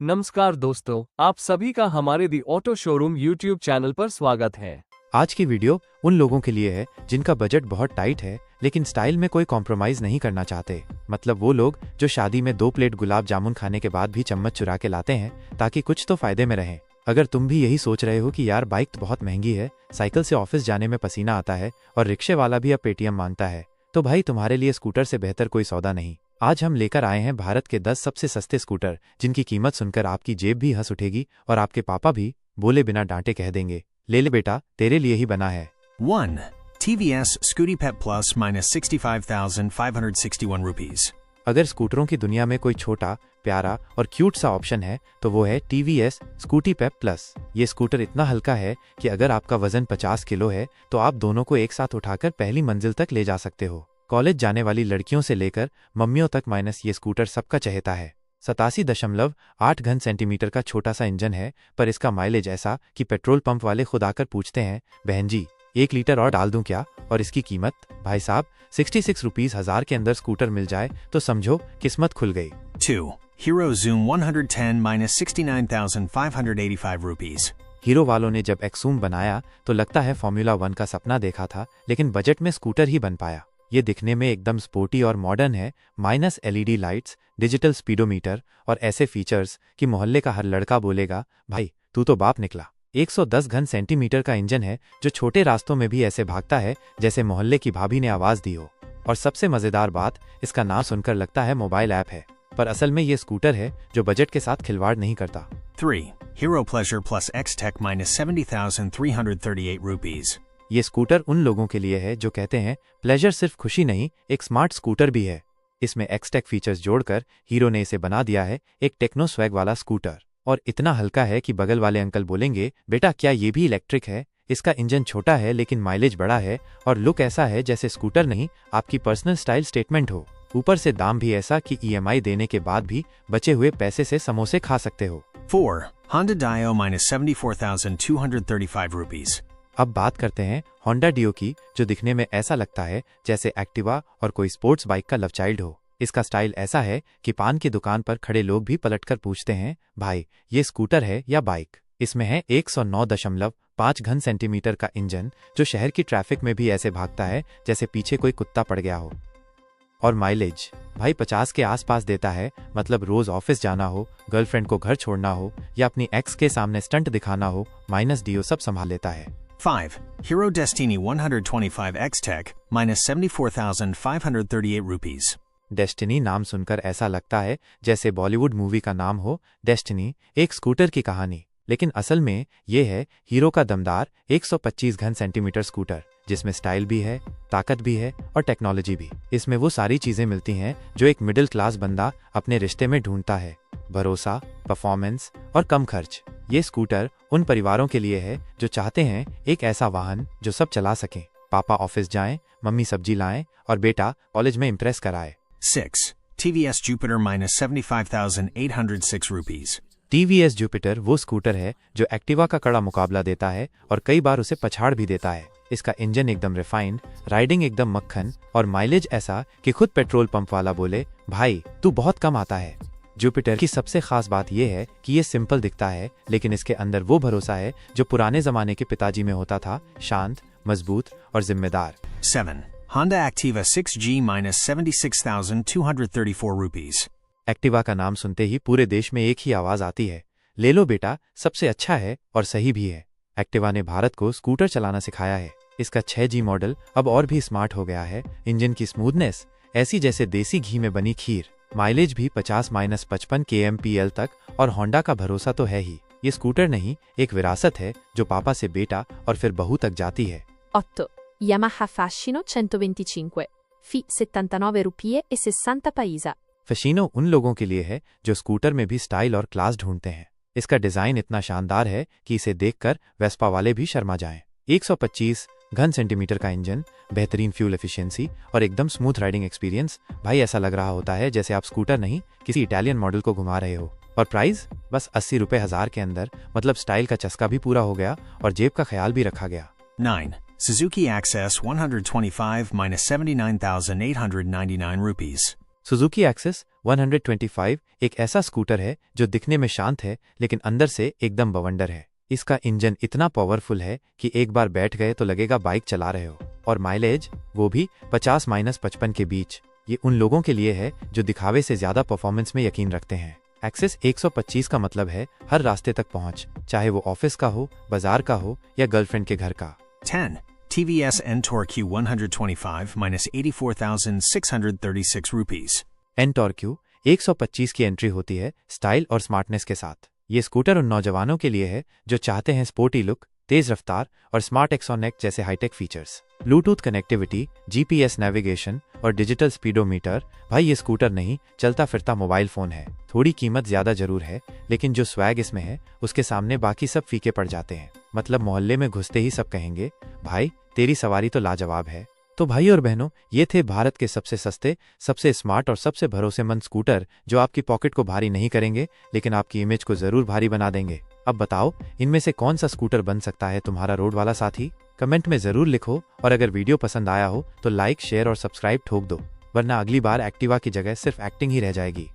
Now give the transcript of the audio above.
नमस्कार दोस्तों, आप सभी का हमारे दी ऑटो शोरूम यूट्यूब चैनल पर स्वागत है। आज की वीडियो उन लोगों के लिए है जिनका बजट बहुत टाइट है लेकिन स्टाइल में कोई कॉम्प्रोमाइज नहीं करना चाहते। मतलब वो लोग जो शादी में 2 प्लेट गुलाब जामुन खाने के बाद भी चम्मच चुरा के लाते हैं ताकि कुछ तो फायदे में रहें। अगर तुम भी यही सोच रहे हो कि यार बाइक तो बहुत महंगी है, साइकिल से ऑफिस जाने में पसीना आता है और रिक्शे वाला भी अब पेटीएम मांगता है, तो भाई तुम्हारे लिए स्कूटर से बेहतर कोई सौदा नहीं। आज हम लेकर आए हैं भारत के 10 सबसे सस्ते स्कूटर, जिनकी कीमत सुनकर आपकी जेब भी हंस उठेगी और आपके पापा भी बोले बिना डांटे कह देंगे, ले ले बेटा, तेरे लिए ही बना है। 1. TVS Scooty Pep Plus minus 65,561 rupees. अगर स्कूटरों की दुनिया में कोई छोटा, प्यारा और क्यूट सा ऑप्शन है तो वो है TVS स्कूटी पेप प्लस। ये स्कूटर इतना हल्का है कि अगर आपका वजन 50 किलो है तो आप दोनों को एक साथ उठाकर पहली मंजिल तक ले जा सकते हो। कॉलेज जाने वाली लड़कियों से लेकर मम्मियों तक माइनस ये स्कूटर सबका चहेता है। 87.8 घन सेंटीमीटर का छोटा सा इंजन है, पर इसका माइलेज ऐसा कि पेट्रोल पंप वाले खुद आकर पूछते हैं, बहन जी 1 लीटर और डाल दूं क्या? और इसकी कीमत भाई साहब 66 रुपीज हजार के अंदर स्कूटर मिल जाए तो समझो किस्मत खुल गई। 2. Hero Zoom 110 minus 69,585 rupees. Hero वालों ने जब एक्सूम बनाया तो लगता है फॉर्मूला 1 का सपना देखा था, लेकिन बजट में स्कूटर ही बन पाया। ये दिखने में एकदम स्पोर्टी और मॉडर्न है, minus LED lights, digital speedometer और ऐसे फीचर्स कि मोहल्ले का हर लड़का बोलेगा, भाई तू तो बाप निकला। 110 घन सेंटीमीटर का इंजन है जो छोटे रास्तों में भी ऐसे भागता है जैसे मोहल्ले की भाभी ने आवाज दी हो। और सबसे मजेदार बात, इसका नाम सुनकर लगता है मोबाइल ऐप है, पर असल में ये स्कूटर है जो बजट के साथ खिलवाड़ नहीं करता। 3. Hero Pleasure Plus X-Tech minus 70,338 rupees. ये स्कूटर उन लोगों के लिए है जो कहते हैं प्लेजर सिर्फ खुशी नहीं, एक स्मार्ट स्कूटर भी है। इसमें एक्सटेक फीचर्स जोड़कर हीरो ने इसे बना दिया है एक टेक्नो स्वैग वाला स्कूटर, और इतना हल्का है कि बगल वाले अंकल बोलेंगे, बेटा क्या ये भी इलेक्ट्रिक है? इसका इंजन छोटा है लेकिन माइलेज बड़ा है, और लुक ऐसा है जैसे स्कूटर नहीं, आपकी पर्सनल स्टाइल स्टेटमेंट हो। ऊपर से दाम भी ऐसा कि EMI देने के बाद भी बचे हुए पैसे से समोसे खा सकते हो। 4. Honda Dio minus 74,235 rupees. अब बात करते हैं होंडा डियो की, जो दिखने में ऐसा लगता है जैसे एक्टिवा और कोई स्पोर्ट्स बाइक का लव चाइल्ड हो। इसका स्टाइल ऐसा है कि पान की दुकान पर खड़े लोग भी पलटकर पूछते हैं, भाई ये स्कूटर है या बाइक? इसमें है 109.5 घन सेंटीमीटर का इंजन जो शहर की ट्रैफिक में भी ऐसे भागता है जैसे पीछे कोई कुत्ता पड़ गया हो। और माइलेज भाई 50 के आसपास देता है, मतलब रोज ऑफिस जाना हो, गर्लफ्रेंड को घर छोड़ना हो या अपनी एक्स के सामने स्टंट दिखाना हो, माइनस डियो सब संभाल लेता है। 5. Hero Destiny 125 X-Tech minus 74,538 rupees. Destiny नाम सुनकर ऐसा लगता है जैसे बॉलीवुड मूवी का नाम हो डेस्टिनी, एक स्कूटर की कहानी, लेकिन असल में ये है हीरो का दमदार 125 घन सेंटीमीटर स्कूटर, जिसमें स्टाइल भी है, ताकत भी है और टेक्नोलॉजी भी। इसमें वो सारी चीजें मिलती हैं जो एक मिडिल क्लास बंदा अपने रिश्ते में ढूंढता है, भरोसा, परफॉर्मेंस और कम खर्च। ये स्कूटर उन परिवारों के लिए है जो चाहते हैं एक ऐसा वाहन जो सब चला सकें, पापा ऑफिस जाएं, मम्मी सब्जी लाएं और बेटा कॉलेज में इम्प्रेस कराए। 6. TVS Jupiter minus 75,806 rupees. TVS Jupiter वो स्कूटर है जो एक्टिवा का कड़ा मुकाबला देता है और कई बार उसे पछाड़ भी देता है। इसका इंजन एकदम रिफाइंड, राइडिंग एकदम मक्खन और माइलेज ऐसा कि खुद पेट्रोल पंप वाला बोले, भाई तू बहुत कम आता है। जुपिटर की सबसे खास बात यह है कि ये सिंपल दिखता है, लेकिन इसके अंदर वो भरोसा है जो पुराने जमाने के पिताजी में होता था, शांत, मजबूत और जिम्मेदार। 7. Honda Activa 6G minus 76,234 rupees. Activa का नाम सुनते ही पूरे देश में एक ही आवाज आती है, ले लो बेटा, सबसे अच्छा है और सही भी है। एक्टिवा ने भारत को स्कूटर चलाना सिखाया है। इसका 6G मॉडल अब और भी स्मार्ट हो गया है। इंजन की स्मूथनेस ऐसी जैसे देसी घी में बनी खीर, माइलेज भी 50-55 kmpl तक, और होंडा का भरोसा तो है ही। ये स्कूटर नहीं, एक विरासत है जो पापा से बेटा और फिर बहू तक जाती है। 8. Yamaha Fascino 125 Fi 79 rupie e 60 paisa. फशीनो उन लोगों के लिए है जो स्कूटर में भी स्टाइल और क्लास ढूंढते हैं। इसका डिजाइन इतना शानदार है कि इसे देखकर वेस्पा वाले भी शर्मा जाएं। 125 घन सेंटीमीटर का इंजन, बेहतरीन फ्यूल एफिशिएंसी और एकदम स्मूथ राइडिंग एक्सपीरियंस, भाई ऐसा लग रहा होता है जैसे आप स्कूटर नहीं किसी इटालियन मॉडल को घुमा रहे हो। और प्राइस बस 80 रुपए हजार के अंदर, मतलब स्टाइल का चस्का भी पूरा हो गया और जेब का ख्याल भी रखा गया। 9. Suzuki Access 125 minus 79,899 rupees. Suzuki access 125 एक ऐसा स्कूटर है जो दिखने में शांत है लेकिन अंदर से एकदम बवंडर है। इसका इंजन इतना पावरफुल है कि एक बार बैठ गए तो लगेगा बाइक चला रहे हो। और माइलेज वो भी 50-55 के बीच। ये उन लोगों के लिए है जो दिखावे से ज्यादा परफॉर्मेंस में यकीन रखते हैं। एक्सेस 125 का मतलब है हर रास्ते तक पहुंच, चाहे वो ऑफिस का हो, बाजार का हो या गर्लफ्रेंड के घर का। 10. TVS Ntorq Q125 minus 84,636 rupees. Ntorq 125 की एंट्री होती है स्टाइल और स्मार्टनेस के साथ। ये स्कूटर उन नौजवानों के लिए है जो चाहते हैं स्पोर्टी लुक, तेज रफ्तार और स्मार्ट एक्सोनेक जैसे high tech features. Bluetooth connectivity, GPS navigation और डिजिटल स्पीडोमीटर। भाई ये स्कूटर नहीं, चलता फिरता मोबाइल फोन है। थोड़ी कीमत ज्यादा जरूर है लेकिन जो स्वैग इसमें है उसके सामने बाकी सब फीके पड़ जाते हैं। मतलब मोहल्ले में घुसते ही सब कहेंगे भाई तेरी सवारी तो लाजवाब है। तो भाई और बहनों, ये थे भारत के सबसे सस्ते, सबसे स्मार्ट और सबसे भरोसेमंद स्कूटर जो आपकी पॉकेट को भारी नहीं करेंगे लेकिन आपकी इमेज को जरूर भारी बना देंगे। अब बताओ इनमें से कौन सा स्कूटर बन सकता है तुम्हारा रोड वाला साथी? कमेंट में जरूर लिखो और अगर वीडियो पसंद आया हो तो लाइक, शेयर और सब्सक्राइब ठोक दो, वरना अगली बार एक्टिवा की जगह सिर्फ एक्टिंग ही रह जाएगी।